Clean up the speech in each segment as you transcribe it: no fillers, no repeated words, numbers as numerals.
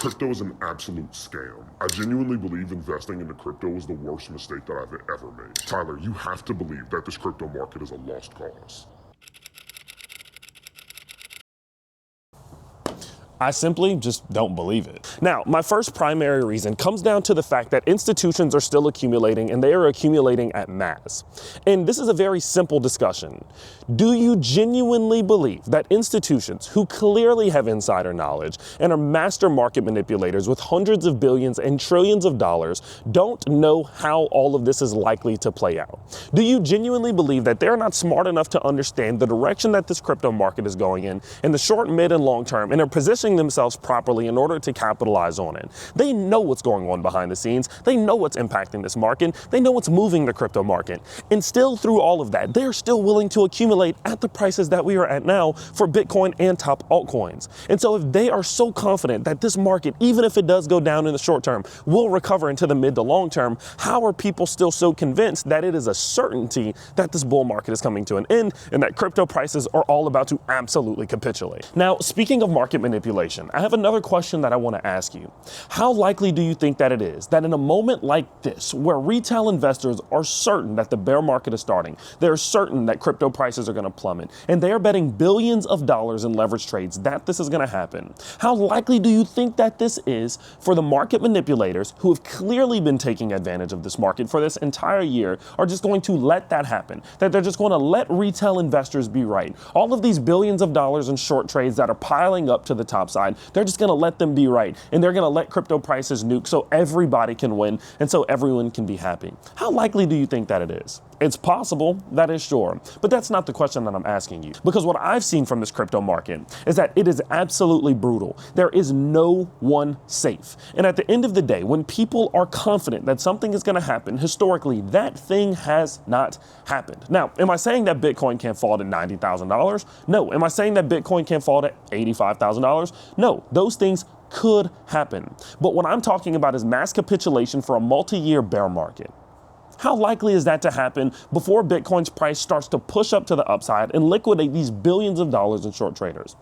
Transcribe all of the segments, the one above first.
Crypto is an absolute scam. I genuinely believe investing into crypto is the worst mistake that I've ever made. Tyler, you have to believe that this crypto market is a lost cause. I simply just don't believe it. Now, my first primary reason comes down to the fact that institutions are still accumulating, and they are accumulating at mass. And this is a very simple discussion. Do you genuinely believe that institutions who clearly have insider knowledge and are master market manipulators with hundreds of billions and trillions of dollars don't know how all of this is likely to play out? Do you genuinely believe that they're not smart enough to understand the direction that this crypto market is going in the short, mid, and long term, and are positioning themselves properly in order to capitalize on it? They know what's going on behind the scenes. They know what's impacting this market. They know what's moving the crypto market. And still, through all of that, they're still willing to accumulate at the prices that we are at now for Bitcoin and top altcoins. And so if they are so confident that this market, even if it does go down in the short term, will recover into the mid to long term, how are people still so convinced that it is a certainty that this bull market is coming to an end and that crypto prices are all about to absolutely capitulate? Now, speaking of market manipulation, I have another question that I want to ask you. How likely do you think that it is that in a moment like this, where retail investors are certain that the bear market is starting, they're certain that crypto prices are going to plummet, and they are betting billions of dollars in leverage trades that this is going to happen, how likely do you think that this is for the market manipulators who have clearly been taking advantage of this market for this entire year are just going to let that happen, that they're just going to let retail investors be right? All of these billions of dollars in short trades that are piling up to the top side, they're just going to let them be right, and they're going to let crypto prices nuke so everybody can win and so everyone can be happy. How likely do you think that it is? It's possible, that is sure, but that's not the question that I'm asking you, because what I've seen from this crypto market is that it is absolutely brutal. There is no one safe. And at the end of the day, when people are confident that something is going to happen, historically, that thing has not happened. Now, am I saying that Bitcoin can't fall to $90,000? No. Am I saying that Bitcoin can't fall to $85,000? No. Those things could happen. But what I'm talking about is mass capitulation for a multi-year bear market. How likely is that to happen before Bitcoin's price starts to push up to the upside and liquidate these billions of dollars in short traders?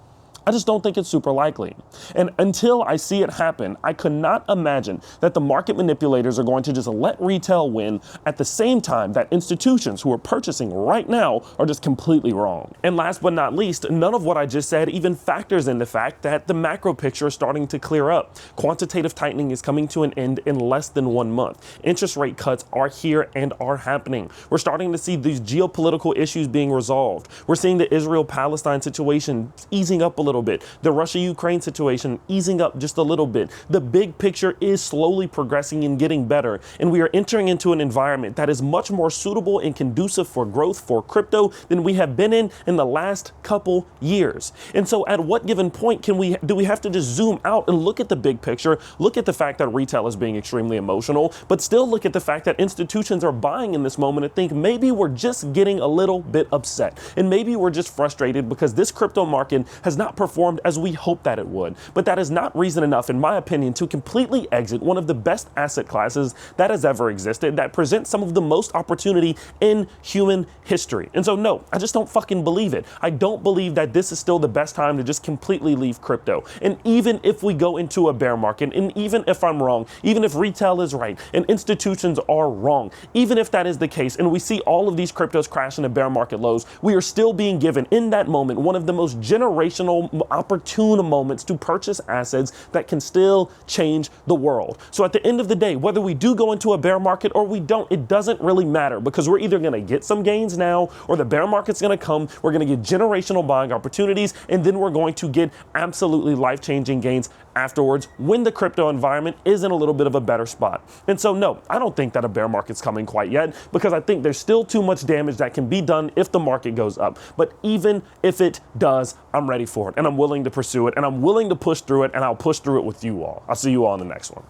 I just don't think it's super likely. And until I see it happen, I could not imagine that the market manipulators are going to just let retail win at the same time that institutions who are purchasing right now are just completely wrong. And last but not least, none of what I just said even factors in the fact that the macro picture is starting to clear up. Quantitative tightening is coming to an end in less than 1 month. Interest rate cuts are here and are happening. We're starting to see these geopolitical issues being resolved. We're seeing the Israel-Palestine situation easing up a little bit. The Russia-Ukraine situation easing up just a little bit. The big picture is slowly progressing and getting better. And we are entering into an environment that is much more suitable and conducive for growth for crypto than we have been in the last couple years. And so at what given point do we have to just zoom out and look at the big picture, look at the fact that retail is being extremely emotional, but still look at the fact that institutions are buying in this moment and think maybe we're just getting a little bit upset. And maybe we're just frustrated because this crypto market has not performed as we hoped that it would. But that is not reason enough, in my opinion, to completely exit one of the best asset classes that has ever existed, that presents some of the most opportunity in human history. And so, no, I just don't fucking believe it. I don't believe that this is still the best time to just completely leave crypto. And even if we go into a bear market, and even if I'm wrong, even if retail is right and institutions are wrong, even if that is the case, and we see all of these cryptos crash into bear market lows, we are still being given in that moment one of the most generational opportune moments to purchase assets that can still change the world. So at the end of the day, whether we do go into a bear market or we don't, it doesn't really matter, because we're either going to get some gains now or the bear market's going to come. We're going to get generational buying opportunities, and then we're going to get absolutely life-changing gains afterwards when the crypto environment is in a little bit of a better spot. And so, no, I don't think that a bear market's coming quite yet, because I think there's still too much damage that can be done if the market goes up. But even if it does, I'm ready for it, and I'm willing to pursue it, and I'm willing to push through it, and I'll push through it with you all. I'll see you all in the next one.